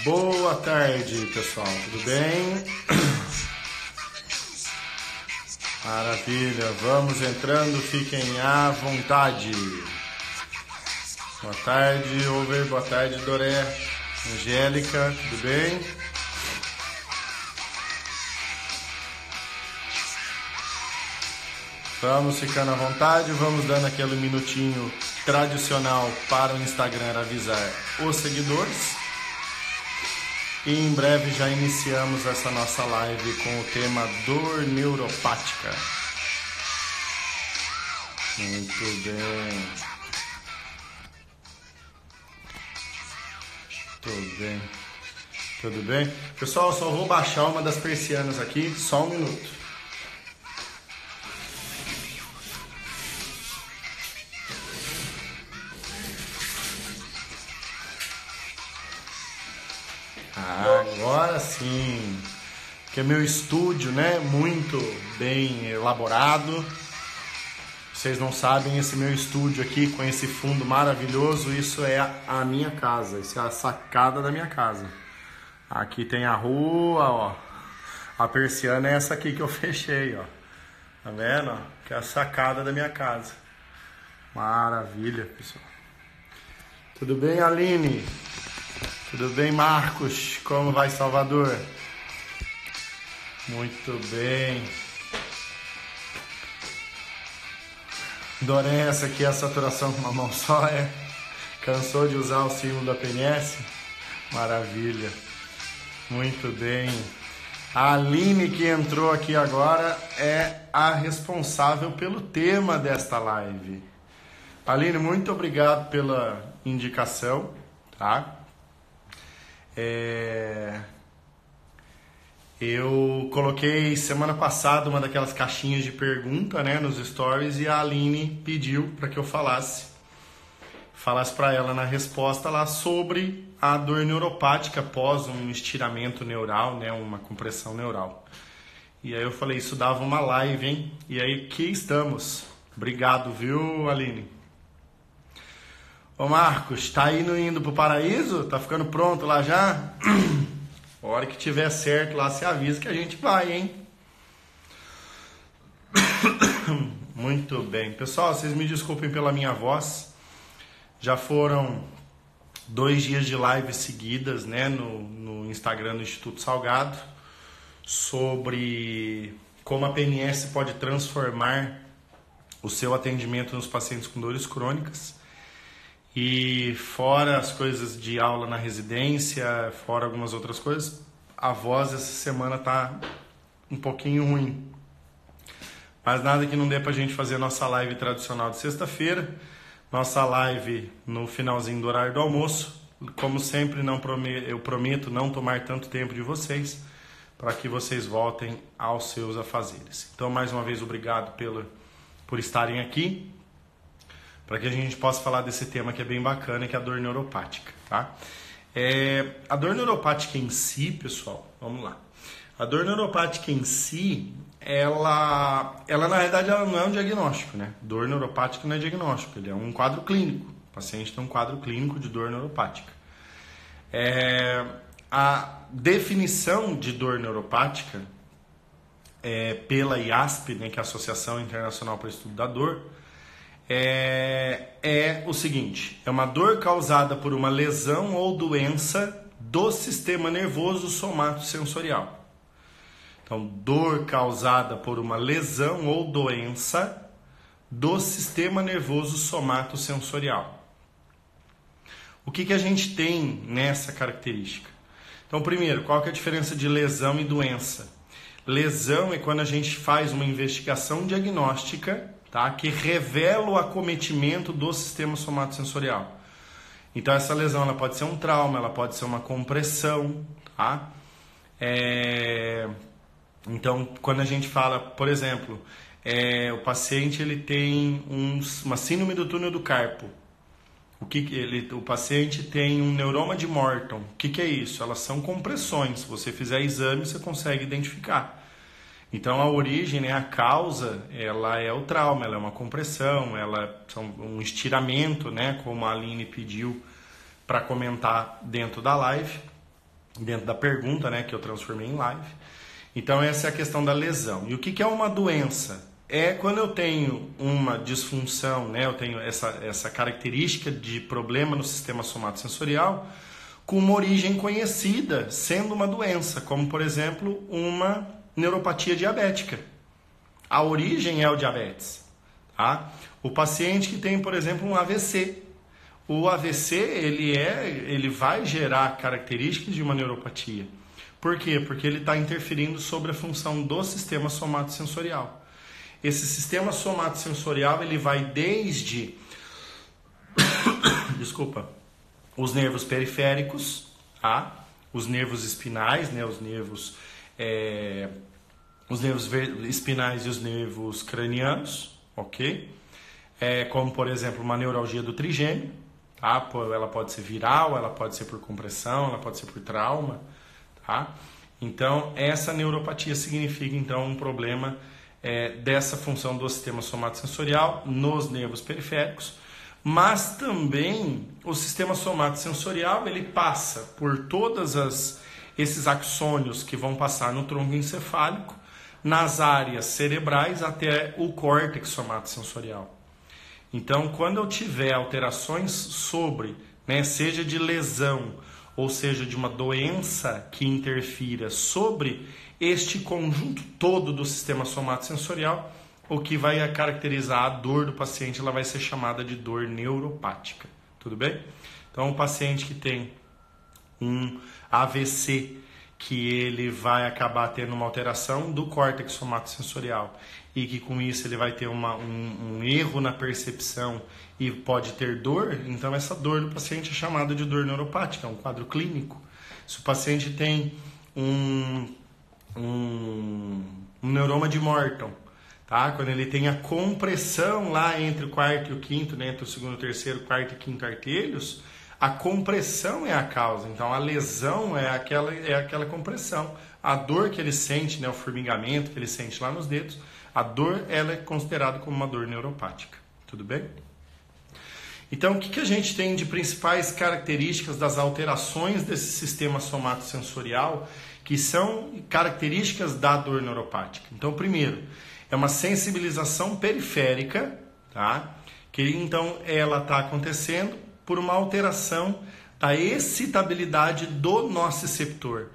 Boa tarde, pessoal, tudo bem? Maravilha, vamos entrando, fiquem à vontade. Boa tarde, Over, boa tarde, Doré, Angélica, tudo bem? Vamos ficando à vontade, vamos dando aquele minutinho tradicional para o Instagram avisar os seguidores. E em breve já iniciamos essa nossa live com o tema dor neuropática. Muito bem. Tudo bem. Tudo bem? Pessoal, só vou baixar uma das persianas aqui, só um minuto. Agora sim, porque meu estúdio, né, muito bem elaborado. Vocês não sabem, esse meu estúdio aqui com esse fundo maravilhoso, isso é a minha casa, isso é a sacada da minha casa. Aqui tem a rua, ó. A persiana é essa aqui que eu fechei, ó. Tá vendo? Ó? Que é a sacada da minha casa. Maravilha, pessoal. Tudo bem, Aline? Tudo bem, Marcos? Como vai, Salvador? Muito bem. Doré, essa aqui é a saturação com uma mão só, é? Cansou de usar o símbolo da PNS? Maravilha. Muito bem. A Aline, que entrou aqui agora, é a responsável pelo tema desta live. Aline, muito obrigado pela indicação, tá? Eu coloquei semana passada uma daquelas caixinhas de pergunta, né, nos stories, e a Aline pediu para que eu falasse para ela na resposta lá sobre a dor neuropática após um estiramento neural, né, uma compressão neural. E aí eu falei, isso dava uma live, hein? E aí aqui estamos. Obrigado, viu, Aline? Ô Marcos, tá indo pro paraíso? Tá ficando pronto lá já? A hora que tiver certo lá, você avisa que a gente vai, hein? Muito bem. Pessoal, vocês me desculpem pela minha voz. Já foram 2 dias de live seguidas, né, no Instagram do Instituto Salgado, sobre como a PNS pode transformar o seu atendimento nos pacientes com dores crônicas. E fora as coisas de aula na residência, fora algumas outras coisas, a voz essa semana tá um pouquinho ruim. Mas nada que não dê pra gente fazer a nossa live tradicional de sexta-feira. Nossa live no finalzinho do horário do almoço. Como sempre, eu prometo não tomar tanto tempo de vocês, para que vocês voltem aos seus afazeres. Então, mais uma vez, obrigado por estarem aqui, para que a gente possa falar desse tema que é bem bacana, que é a dor neuropática, tá? A dor neuropática em si, pessoal, vamos lá. A dor neuropática em si, ela na realidade ela não é um diagnóstico, né? Dor neuropática não é diagnóstico, ele é um quadro clínico. O paciente tem um quadro clínico de dor neuropática. A definição de dor neuropática pela IASP, né, que é a Associação Internacional para o Estudo da Dor, é o seguinte: é uma dor causada por uma lesão ou doença do sistema nervoso somatosensorial. Então, dor causada por uma lesão ou doença do sistema nervoso somatosensorial. O que a gente tem nessa característica? Então, primeiro, qual que é a diferença de lesão e doença? Lesão é quando a gente faz uma investigação diagnóstica, tá, que revela o acometimento do sistema somatosensorial. Então, essa lesão ela pode ser um trauma, ela pode ser uma compressão, tá? Então, quando a gente fala, por exemplo, o paciente ele tem uma síndrome do túnel do carpo. O paciente tem um neuroma de Morton. O que é isso? Elas são compressões. Se você fizer exame, você consegue identificar. Então, a origem, né, a causa, ela é o trauma, ela é uma compressão, ela é um estiramento, né, como a Aline pediu para comentar dentro da live. dentro da pergunta, né, que eu transformei em live. Então essa é a questão da lesão. E o que é uma doença? É quando eu tenho uma disfunção, né, eu tenho essa característica de problema no sistema somatosensorial com uma origem conhecida, sendo uma doença, como por exemplo uma neuropatia diabética. A origem é o diabetes. Tá? O paciente que tem, por exemplo, um AVC. O AVC ele vai gerar características de uma neuropatia. Por quê? Porque ele está interferindo sobre a função do sistema somatosensorial. Esse sistema somatosensorial ele vai desde os nervos periféricos, tá? Os nervos espinais, né? Os nervos espinais e os nervos cranianos, ok? Como, por exemplo, uma neuralgia do trigêmeo, tá? Ela pode ser viral, ela pode ser por compressão, ela pode ser por trauma, tá? Então, essa neuropatia significa, então, um problema dessa função do sistema somatosensorial nos nervos periféricos, mas também o sistema somatosensorial ele passa por esses axônios que vão passar no tronco encefálico, nas áreas cerebrais até o córtex somatosensorial. Então, quando eu tiver alterações sobre, né, seja de lesão ou seja de uma doença que interfira sobre este conjunto todo do sistema somatosensorial, o que vai caracterizar a dor do paciente, ela vai ser chamada de dor neuropática. Tudo bem? Então, o paciente que tem um AVC, que ele vai acabar tendo uma alteração do córtex somatosensorial e que com isso ele vai ter um erro na percepção e pode ter dor, então essa dor do paciente é chamada de dor neuropática, é um quadro clínico. Se o paciente tem um neuroma de Morton, tá? Quando ele tem a compressão lá entre o quarto e o quinto, né? Entre o segundo, terceiro, quarto e quinto artérios, a compressão é a causa, então a lesão é aquela compressão. A dor que ele sente, né, o formigamento que ele sente lá nos dedos, a dor ela é considerada como uma dor neuropática. Tudo bem? Então, o que a gente tem de principais características das alterações desse sistema somatosensorial que são características da dor neuropática? Então, primeiro, é uma sensibilização periférica, tá? Que então ela está acontecendo por uma alteração da excitabilidade do nociceptor.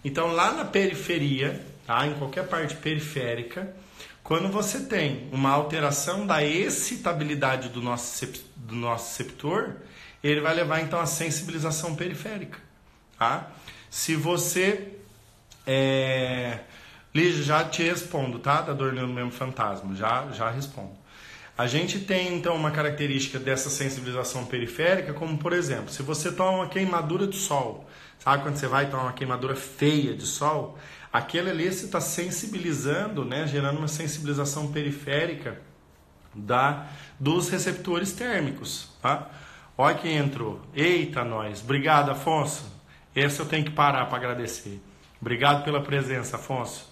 Então, lá na periferia, tá? Em qualquer parte periférica, quando você tem uma alteração da excitabilidade do nociceptor, ele vai levar então à sensibilização periférica. Tá? Se você... Lígia, já te respondo, tá? Da dor no mesmo fantasma, já respondo. A gente tem então uma característica dessa sensibilização periférica, como por exemplo, se você toma uma queimadura de sol, sabe quando você vai tomar uma queimadura feia de sol? Aquele ali você está sensibilizando, né, gerando uma sensibilização periférica dos receptores térmicos. Tá? Olha quem entrou. Eita, nós. Obrigado, Afonso. Esse eu tenho que parar para agradecer. Obrigado pela presença, Afonso.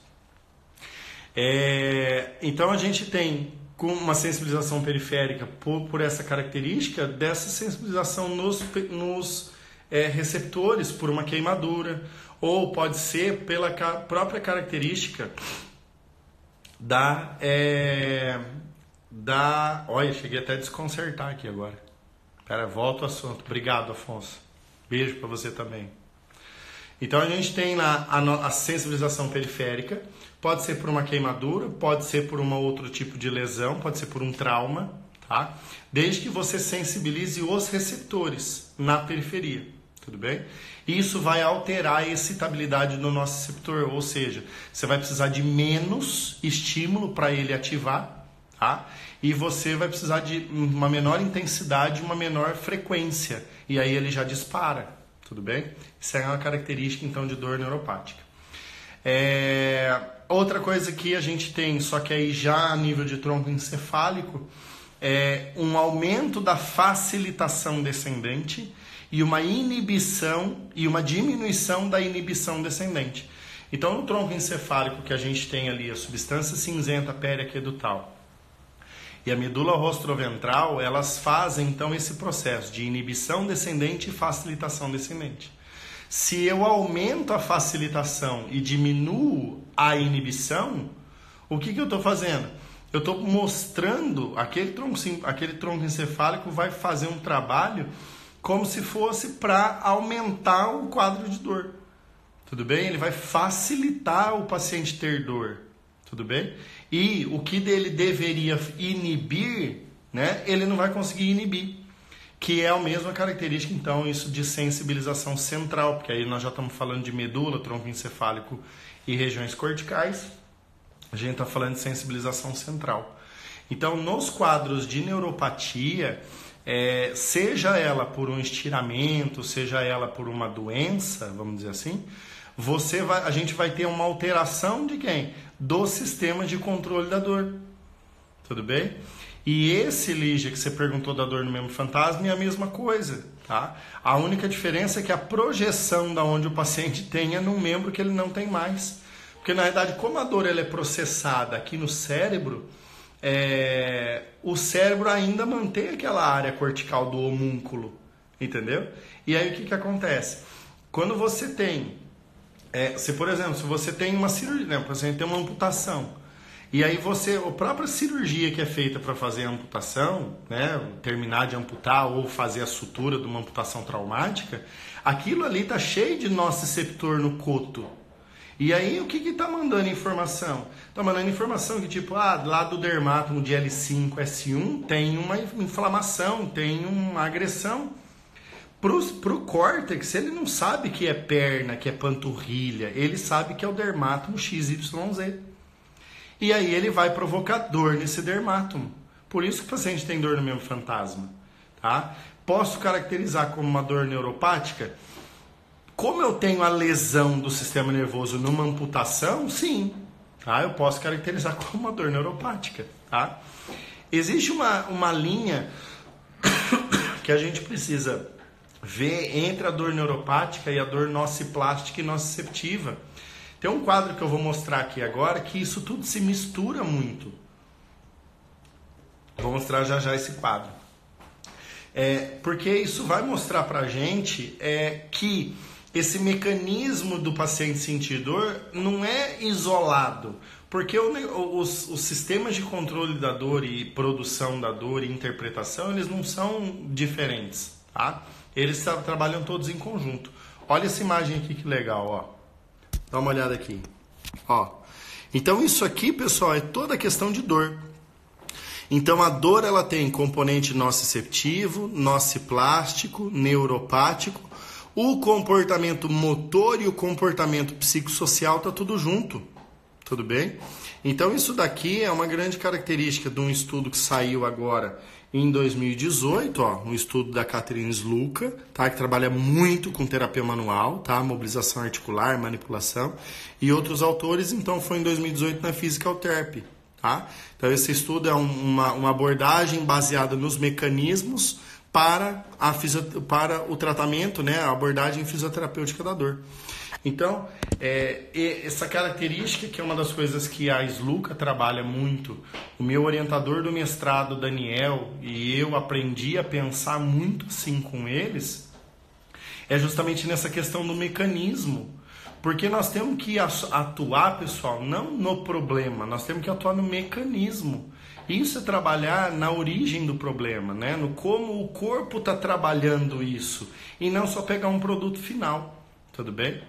Então a gente tem com uma sensibilização periférica por essa característica dessa sensibilização nos receptores por uma queimadura, ou pode ser pela própria característica Olha, cheguei até a desconcertar aqui agora. Pera, volta ao assunto. Obrigado, Afonso. Beijo para você também. Então a gente tem lá a sensibilização periférica, pode ser por uma queimadura, pode ser por um outro tipo de lesão, pode ser por um trauma, tá? Desde que você sensibilize os receptores na periferia, tudo bem? Isso vai alterar a excitabilidade do nociceptor, ou seja, você vai precisar de menos estímulo para ele ativar, tá? E você vai precisar de uma menor intensidade, uma menor frequência, e aí ele já dispara. Tudo bem? Isso é uma característica, então, de dor neuropática. Outra coisa que a gente tem, só que aí já a nível de tronco encefálico, é um aumento da facilitação descendente e uma inibição e uma diminuição da inibição descendente. Então, no tronco encefálico que a gente tem ali a substância cinzenta periaquedutal e a medula rostroventral, elas fazem então esse processo de inibição descendente e facilitação descendente. Se eu aumento a facilitação e diminuo a inibição, o que eu estou fazendo? Eu estou mostrando aquele tronco encefálico vai fazer um trabalho como se fosse para aumentar o quadro de dor. Tudo bem? Ele vai facilitar o paciente ter dor. Tudo bem? E o que dele deveria inibir, né, ele não vai conseguir inibir. Que é a mesma característica, então, isso de sensibilização central, porque aí nós já estamos falando de medula, tronco encefálico e regiões corticais. A gente está falando de sensibilização central. Então, nos quadros de neuropatia, seja ela por um estiramento, seja ela por uma doença, vamos dizer assim, a gente vai ter uma alteração de quem? Do sistema de controle da dor. Tudo bem? E esse, Lígia, que você perguntou da dor no membro fantasma, é a mesma coisa, tá? A única diferença é que a projeção da onde o paciente tem é num membro que ele não tem mais. Porque, na verdade, como a dor ela é processada aqui no cérebro, o cérebro ainda mantém aquela área cortical do homúnculo, entendeu? E aí o que acontece? Quando você tem, por exemplo, se você tem uma cirurgia, né, o paciente tem uma amputação, e aí a própria cirurgia que é feita para fazer a amputação, né, terminar de amputar ou fazer a sutura de uma amputação traumática, aquilo ali tá cheio de nociceptor no coto. E aí o que está mandando informação? Está mandando informação que tipo, lá do dermátomo de L5-S1 tem uma inflamação, tem uma agressão. Pro córtex, ele não sabe que é perna, que é panturrilha, ele sabe que é o dermátomo XYZ. E aí ele vai provocar dor nesse dermátomo. Por isso que o paciente tem dor no membro fantasma. Tá? Posso caracterizar como uma dor neuropática? Como eu tenho a lesão do sistema nervoso numa amputação, sim, tá? Eu posso caracterizar como uma dor neuropática. Tá? Existe uma linha que a gente precisa ver entre a dor neuropática e a dor nociplástica e nociceptiva. Tem um quadro que eu vou mostrar aqui agora que isso tudo se mistura muito. Vou mostrar já esse quadro. Porque isso vai mostrar pra gente que esse mecanismo do paciente sentir dor não é isolado, porque os sistemas de controle da dor e produção da dor e interpretação, eles não são diferentes, tá? Eles trabalham todos em conjunto. Olha essa imagem aqui que legal, ó. Dá uma olhada aqui, ó. Então isso aqui, pessoal, é toda a questão de dor. Então a dor ela tem componente nociceptivo, nociplástico, neuropático. O comportamento motor e o comportamento psicossocial tá tudo junto, tudo bem? Então isso daqui é uma grande característica de um estudo que saiu agora em 2018, ó, um estudo da Catherine Sluka, tá, que trabalha muito com terapia manual, tá, mobilização articular, manipulação, e outros autores, então foi em 2018 na Physical Therapy, tá? Então esse estudo é uma abordagem baseada nos mecanismos para o tratamento, né, a abordagem fisioterapêutica da dor. Então, essa característica que é uma das coisas que a Sluka trabalha muito, o meu orientador do mestrado, Daniel, e eu aprendi a pensar muito assim com eles, é justamente nessa questão do mecanismo. Porque nós temos que atuar, pessoal, não no problema, nós temos que atuar no mecanismo. Isso é trabalhar na origem do problema, né? No como o corpo está trabalhando isso, e não só pegar um produto final, tudo bem?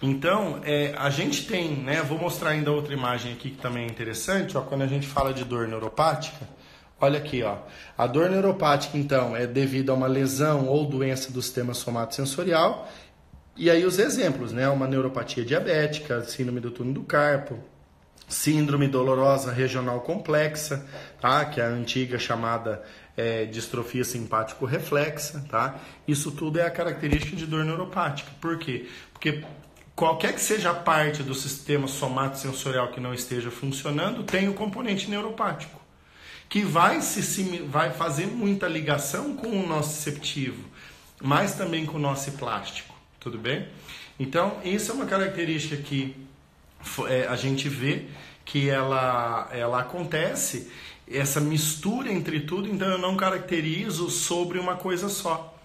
Então, a gente tem, né? Vou mostrar ainda outra imagem aqui que também é interessante, ó, quando a gente fala de dor neuropática. Olha aqui, ó. A dor neuropática, então, é devido a uma lesão ou doença do sistema somatosensorial. E aí os exemplos, né? Uma neuropatia diabética, síndrome do túnel do carpo, síndrome dolorosa regional complexa, tá? Que é a antiga chamada distrofia simpático-reflexa, tá? Isso tudo é a característica de dor neuropática. Por quê? Porque qualquer que seja a parte do sistema somatosensorial que não esteja funcionando, tem o componente neuropático, que vai fazer muita ligação com o nociceptivo, mas também com o nociplástico, tudo bem? Então, isso é uma característica que a gente vê que ela acontece, essa mistura entre tudo, então eu não caracterizo sobre uma coisa só.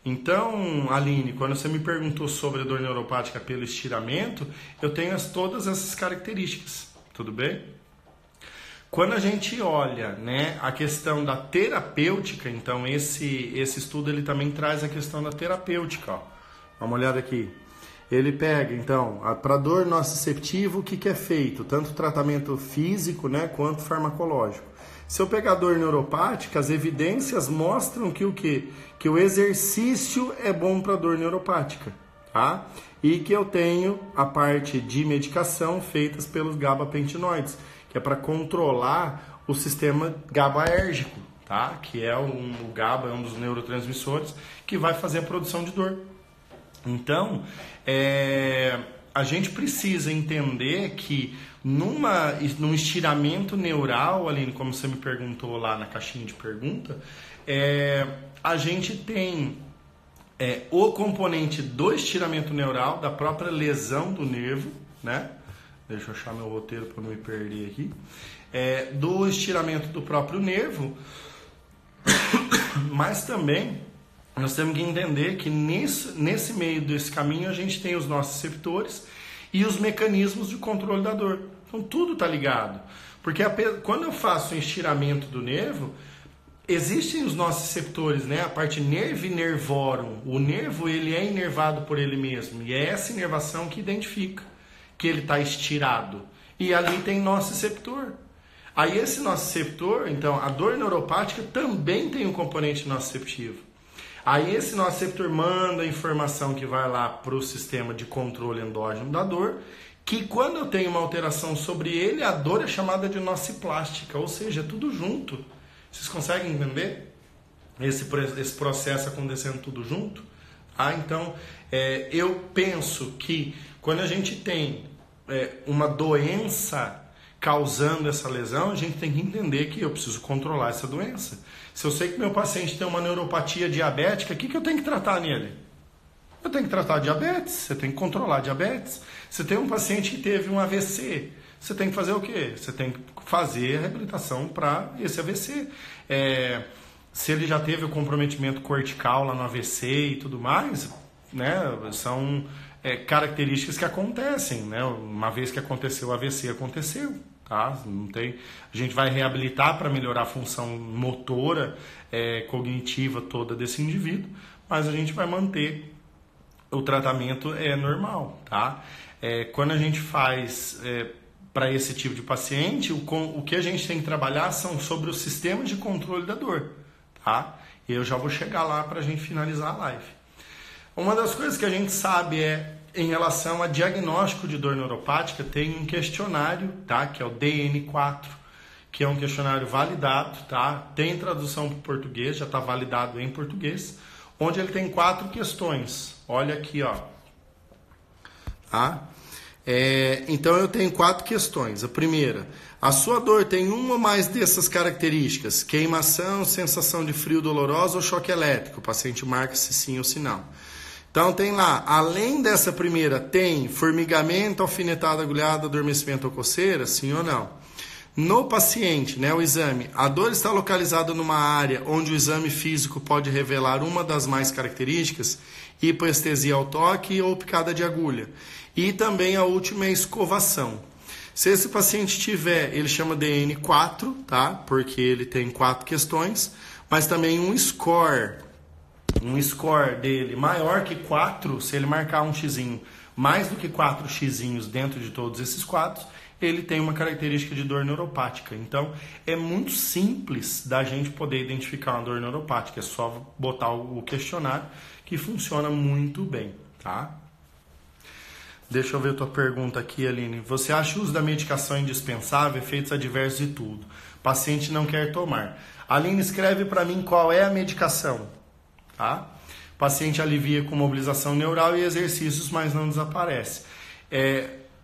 Então, Aline, quando você me perguntou sobre a dor neuropática pelo estiramento, eu tenho todas essas características, tudo bem? Quando a gente olha, né, a questão da terapêutica, então esse estudo ele também traz a questão da terapêutica. Ó. Dá uma olhada aqui. Ele pega, então, para dor nociceptiva, o que é feito? Tanto tratamento físico, né, quanto farmacológico. Se eu pegar dor neuropática, as evidências mostram que o quê? Que o exercício é bom para dor neuropática, tá? E que eu tenho a parte de medicação feitas pelos gabapentinoides, que é para controlar o sistema GABAérgico, tá? Que é o GABA é um dos neurotransmissores que vai fazer a produção de dor. Então, a gente precisa entender que num estiramento neural, Aline, como você me perguntou lá na caixinha de pergunta, a gente tem o componente do estiramento neural, da própria lesão do nervo, né? Deixa eu achar meu roteiro para não me perder aqui. Do estiramento do próprio nervo, mas também nós temos que entender que nesse meio desse caminho a gente tem os nossos receptores e os mecanismos de controle da dor. Então tudo está ligado. Porque quando eu faço um estiramento do nervo, existem os nossos receptores, né? A parte nervo e nervorum. O nervo ele é inervado por ele mesmo. E é essa inervação que identifica que ele está estirado. E ali tem nosso receptor. Aí esse nosso receptor, então a dor neuropática também tem um componente nociceptivo. Aí esse nosso receptor manda a informação que vai lá para o sistema de controle endógeno da dor, que quando eu tenho uma alteração sobre ele, a dor é chamada de nociplástica, ou seja, é tudo junto. Vocês conseguem entender esse processo acontecendo tudo junto? Então, eu penso que quando a gente tem uma doença causando essa lesão, a gente tem que entender que eu preciso controlar essa doença. Se eu sei que meu paciente tem uma neuropatia diabética, o que eu tenho que tratar nele? Eu tenho que tratar a diabetes, você tem que controlar a diabetes. Você tem um paciente que teve um AVC, você tem que fazer o quê? Você tem que fazer a reabilitação para esse AVC. Se ele já teve o comprometimento cortical lá no AVC e tudo mais, né, são características que acontecem, né? Uma vez que aconteceu o AVC, aconteceu. Tá? Não tem, a gente vai reabilitar para melhorar a função motora, cognitiva toda desse indivíduo, mas a gente vai manter o tratamento normal. Tá? Quando a gente faz para esse tipo de paciente, o que a gente tem que trabalhar são sobre os sistemas de controle da dor. Tá? E eu já vou chegar lá para a gente finalizar a live. Uma das coisas que a gente sabe em relação a diagnóstico de dor neuropática, tem um questionário, tá? Que é o DN4, que é um questionário validado, tá? Tem tradução para o português, já está validado em português, onde ele tem 4 questões. Olha aqui, ó. Tá? Então eu tenho 4 questões. A primeira, a sua dor tem uma ou mais dessas características? Queimação, sensação de frio dolorosa ou choque elétrico? O paciente marca se sim ou se não. Então tem lá, além dessa primeira, tem formigamento, alfinetada, agulhada, adormecimento ou coceira, sim ou não? No paciente, né, o exame, a dor está localizada numa área onde o exame físico pode revelar uma das mais características, hipoestesia ao toque ou picada de agulha. E também a última é a escovação. Se esse paciente tiver, ele chama DN4, tá? Porque ele tem 4 questões, mas também um score dele maior que 4, se ele marcar um xizinho mais do que 4 xizinhos dentro de todos esses 4, ele tem uma característica de dor neuropática. Então, é muito simples da gente poder identificar uma dor neuropática. É só botar o questionário que funciona muito bem, tá? Deixa eu ver a tua pergunta aqui, Aline. Você acha o uso da medicação indispensável, efeitos adversos e tudo? O paciente não quer tomar. Aline, escreve para mim qual é a medicação. Tá? O paciente alivia com mobilização neural e exercícios, mas não desaparece.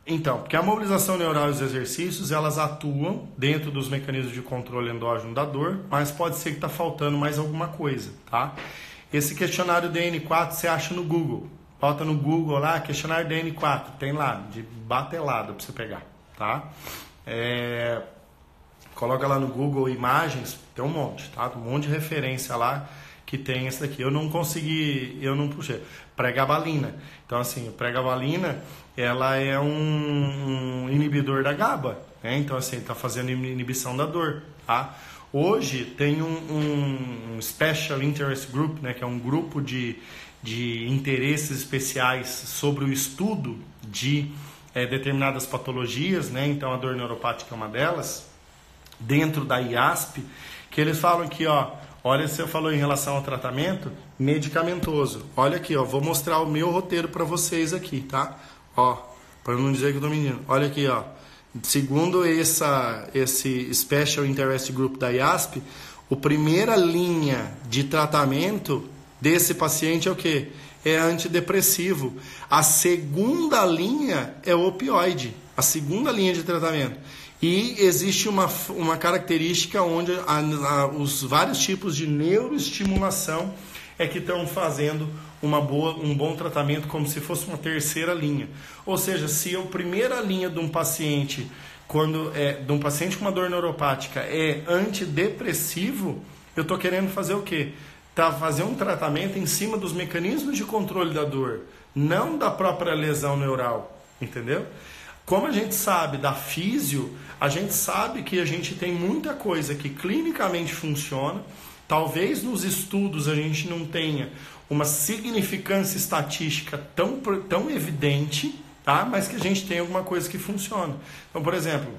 Então, porque a mobilização neural e os exercícios, elas atuam dentro dos mecanismos de controle endógeno da dor, mas pode ser que está faltando mais alguma coisa. Tá? Esse questionário DN4 você acha no Google. Bota no Google lá, questionário DN4, tem lá, de batelada para você pegar. Tá? Coloca lá no Google imagens, tem um monte, tá? Um monte de referência lá, que tem esse daqui. Eu não puxei. Pregabalina. Então, assim, a pregabalina, ela é um inibidor da GABA, né? Então, assim, está fazendo inibição da dor, tá? Hoje tem um Special Interest Group, né? Que é um grupo de interesses especiais sobre o estudo de determinadas patologias, né? Então, a dor neuropática é uma delas, dentro da IASP, que eles falam que, olha, você falou em relação ao tratamento medicamentoso. Olha aqui, vou mostrar o meu roteiro para vocês aqui, tá? Para não dizer que eu tô mentindo. Olha aqui, segundo esse Special Interest Group da IASP, a primeira linha de tratamento desse paciente é o quê? É antidepressivo. A segunda linha é o opioide. A segunda linha de tratamento. E existe uma característica onde os vários tipos de neuroestimulação que estão fazendo um bom tratamento como se fosse uma terceira linha. Ou seja, se a primeira linha de um paciente, de um paciente com uma dor neuropática é antidepressivo, eu estou querendo fazer o quê? Fazer um tratamento em cima dos mecanismos de controle da dor, não da própria lesão neural, entendeu? Como a gente sabe da físio, a gente sabe que a gente tem muita coisa que clinicamente funciona. Talvez nos estudos a gente não tenha uma significância estatística tão evidente, tá? Mas que a gente tem alguma coisa que funciona. Então, por exemplo,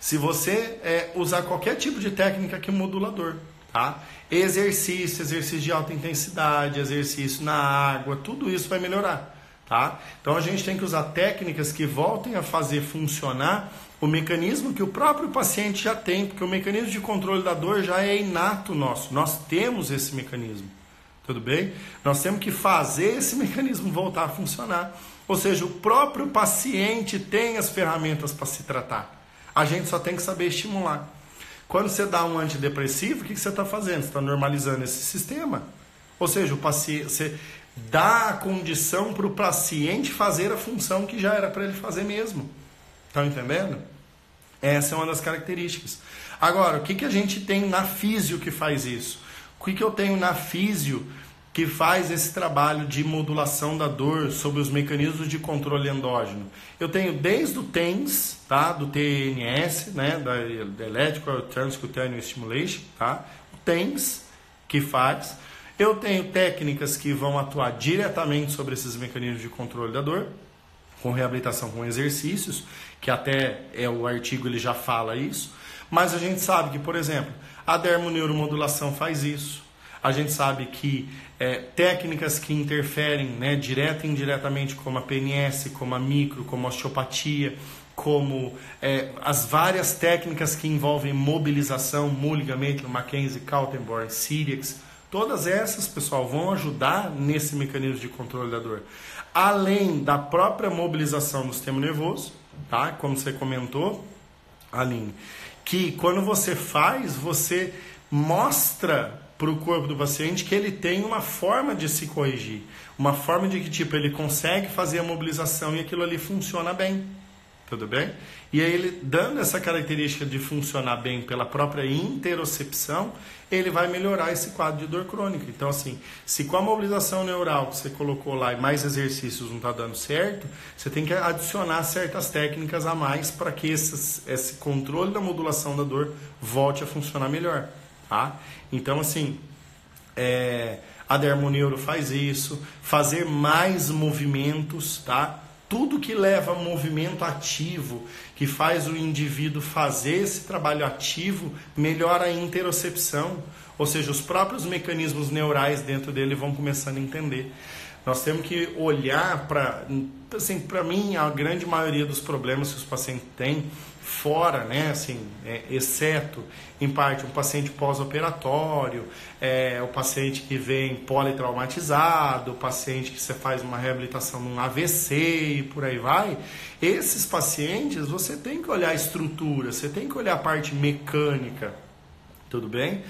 se você usar qualquer tipo de técnica que modula a dor, tá? Exercício de alta intensidade, exercício na água, tudo isso vai melhorar. Tá? Então a gente tem que usar técnicas que voltem a fazer funcionar o mecanismo que o próprio paciente já tem, porque o mecanismo de controle da dor já é inato nosso, nós temos esse mecanismo, tudo bem? Nós temos que fazer esse mecanismo voltar a funcionar, ou seja, o próprio paciente tem as ferramentas para se tratar, a gente só tem que saber estimular. Quando você dá um antidepressivo, o que você está fazendo? Você está normalizando esse sistema, ou seja, o paciente... Você dá a condição para o paciente fazer a função que já era para ele fazer mesmo. Estão entendendo? Essa é uma das características. Agora, o que a gente tem na físio que faz isso? O que eu tenho na físio que faz esse trabalho de modulação da dor sobre os mecanismos de controle endógeno? Eu tenho desde o TENS, tá? Do TNS, né? da Electrical Transcutaneous Stimulation, tá? O TENS que faz... Eu tenho técnicas que vão atuar diretamente sobre esses mecanismos de controle da dor, com reabilitação com exercícios, que até o artigo ele já fala isso, mas a gente sabe que, por exemplo, a dermoneuromodulação faz isso, a gente sabe que técnicas que interferem, né, direta e indiretamente, como a PNS, como a micro, como a osteopatia, como as várias técnicas que envolvem mobilização, Mulligan, Maitland, Mackenzie, Kaltenborn, Siriax, todas essas, pessoal, vão ajudar nesse mecanismo de controle da dor. Além da própria mobilização do sistema nervoso, tá? Como você comentou, Aline, que quando você faz, você mostra para o corpo do paciente que ele tem uma forma de se corrigir. Uma forma de que, tipo, ele consegue fazer a mobilização e aquilo ali funciona bem. Tudo bem? E aí ele, dando essa característica de funcionar bem pela própria interocepção, ele vai melhorar esse quadro de dor crônica. Então, assim, se com a mobilização neural que você colocou lá e mais exercícios não está dando certo, você tem que adicionar certas técnicas a mais para que esse controle da modulação da dor volte a funcionar melhor, tá? Então, assim, a dermoneuro faz isso, fazer mais movimentos, tá? Tudo que leva a movimento ativo, que faz o indivíduo fazer esse trabalho ativo, melhora a interocepção, ou seja, os próprios mecanismos neurais dentro dele vão começando a entender. Nós temos que olhar para, assim, para mim, a grande maioria dos problemas que os pacientes têm, fora, né, assim, exceto, em parte, um paciente pós-operatório, o paciente que vem politraumatizado, o paciente que você faz uma reabilitação num AVC e por aí vai, esses pacientes, você tem que olhar a estrutura, você tem que olhar a parte mecânica, tudo bem?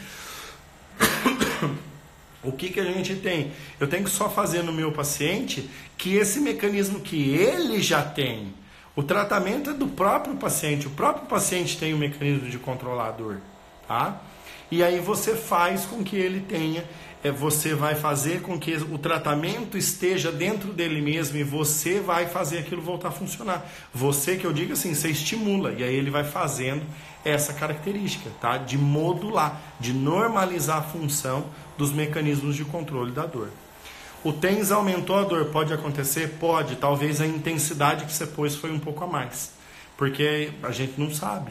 O que a gente tem? Eu tenho que só fazer no meu paciente que esse mecanismo que ele já tem, o tratamento é do próprio paciente. O próprio paciente tem um mecanismo de controlar a dor, tá? e aí você faz com que ele tenha, você vai fazer com que o tratamento esteja dentro dele mesmo, e você vai fazer aquilo voltar a funcionar. Você, que eu digo assim, você estimula, e aí ele vai fazendo essa característica, tá? De modular, de normalizar a função dos mecanismos de controle da dor. O TENS aumentou a dor, pode acontecer? Pode, talvez a intensidade que você pôs foi um pouco a mais, porque a gente não sabe,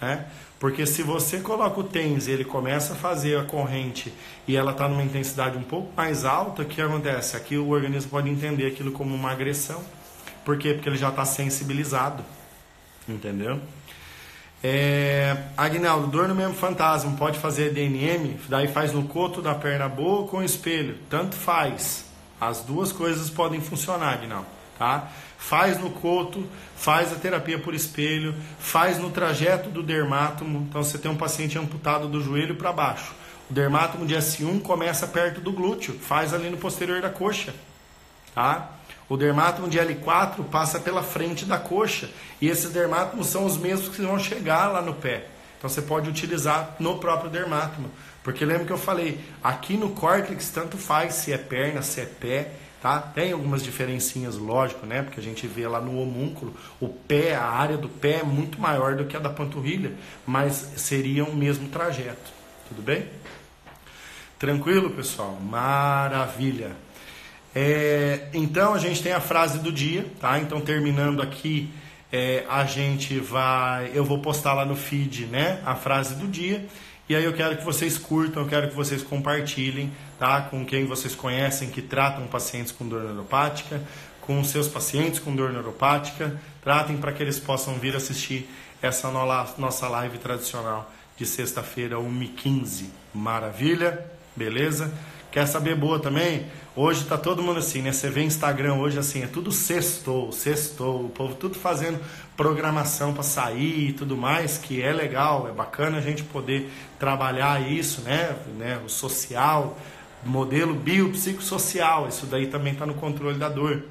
né? Porque se você coloca o TENS e ele começa a fazer a corrente e ela está numa intensidade um pouco mais alta, o que acontece? Aqui o organismo pode entender aquilo como uma agressão. Por quê? Porque ele já está sensibilizado, entendeu? Agnaldo, dor no membro fantasma, pode fazer DNM? Daí faz no coto da perna boa ou com o espelho? Tanto faz. As duas coisas podem funcionar, Agnaldo, tá? Faz no coto, faz a terapia por espelho, faz no trajeto do dermátomo. Então você tem um paciente amputado do joelho para baixo. O dermátomo de S1 começa perto do glúteo, faz ali no posterior da coxa, tá? O dermátomo de L4 passa pela frente da coxa, e esses dermátomos são os mesmos que vão chegar lá no pé. Então você pode utilizar no próprio dermátomo, porque lembra que eu falei, aqui no córtex tanto faz se é perna, se é pé, tá? Tem algumas diferencinhas, lógico, né? Porque a gente vê lá no homúnculo, o pé, a área do pé é muito maior do que a da panturrilha, mas seria o mesmo trajeto, tudo bem? Tranquilo, pessoal? Maravilha! Então a gente tem a frase do dia, tá? Então terminando aqui, eu vou postar lá no feed, né, a frase do dia, e aí eu quero que vocês curtam, eu quero que vocês compartilhem, tá, com quem vocês conhecem que tratam pacientes com dor neuropática, com seus pacientes com dor neuropática, tratem para que eles possam vir assistir essa nossa live tradicional de sexta-feira, 1h15. Maravilha? Beleza? Quer saber boa também? Hoje tá todo mundo assim, né? Você vê Instagram hoje assim, é tudo sextou, o povo tudo fazendo programação para sair e tudo mais, que é legal, é bacana a gente poder trabalhar isso, né? O social, modelo biopsicossocial, isso daí também tá no controle da dor,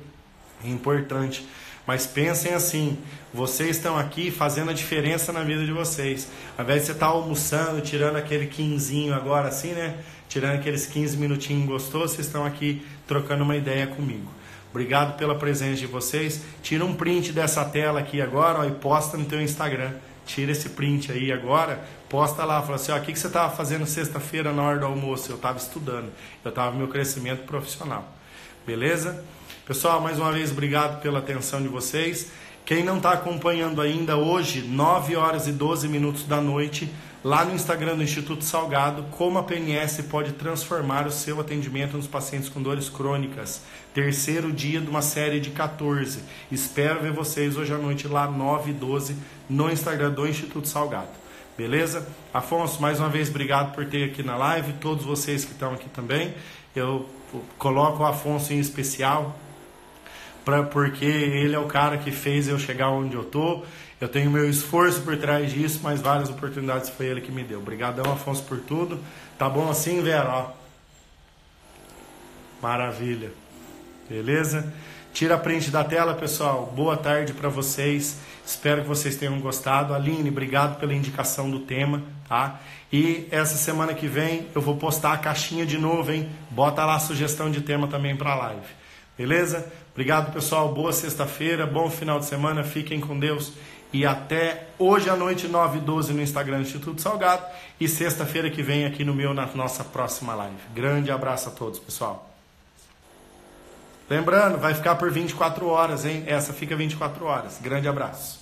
é importante. Mas pensem assim, vocês estão aqui fazendo a diferença na vida de vocês. Ao invés de você estar almoçando, tirando aquele quinzinho agora assim, né? Tirando aqueles 15 minutinhos gostosos, vocês estão aqui trocando uma ideia comigo. Obrigado pela presença de vocês. Tira um print dessa tela aqui agora, ó, e posta no teu Instagram. Tira esse print aí agora, posta lá, fala assim, ó, o que você estava fazendo sexta-feira na hora do almoço? Eu estava estudando, eu estava no meu crescimento profissional. Beleza? Pessoal, mais uma vez, obrigado pela atenção de vocês. Quem não está acompanhando ainda, hoje, 9h12 da noite, lá no Instagram do Instituto Salgado, como a PNS pode transformar o seu atendimento nos pacientes com dores crônicas. Terceiro dia de uma série de 14. Espero ver vocês hoje à noite lá, 9h12, no Instagram do Instituto Salgado. Beleza? Afonso, mais uma vez, obrigado por ter aqui na live. Todos vocês que estão aqui também. Eu coloco o Afonso em especial, porque ele é o cara que fez eu chegar onde eu tô. Eu tenho meu esforço por trás disso, mas várias oportunidades foi ele que me deu. Obrigadão, Afonso, por tudo. Tá bom assim, Vera? Ó. Maravilha. Beleza? Tira a print da tela, pessoal. Boa tarde para vocês. Espero que vocês tenham gostado. Aline, obrigado pela indicação do tema, tá? E essa semana que vem eu vou postar a caixinha de novo, hein? Bota lá a sugestão de tema também para a live. Beleza? Obrigado, pessoal. Boa sexta-feira, bom final de semana. Fiquem com Deus. E até hoje à noite, 9h12 no Instagram do Instituto Salgado. E sexta-feira que vem aqui no na nossa próxima live. Grande abraço a todos, pessoal. Lembrando, vai ficar por 24 horas, hein? Essa fica 24 horas. Grande abraço.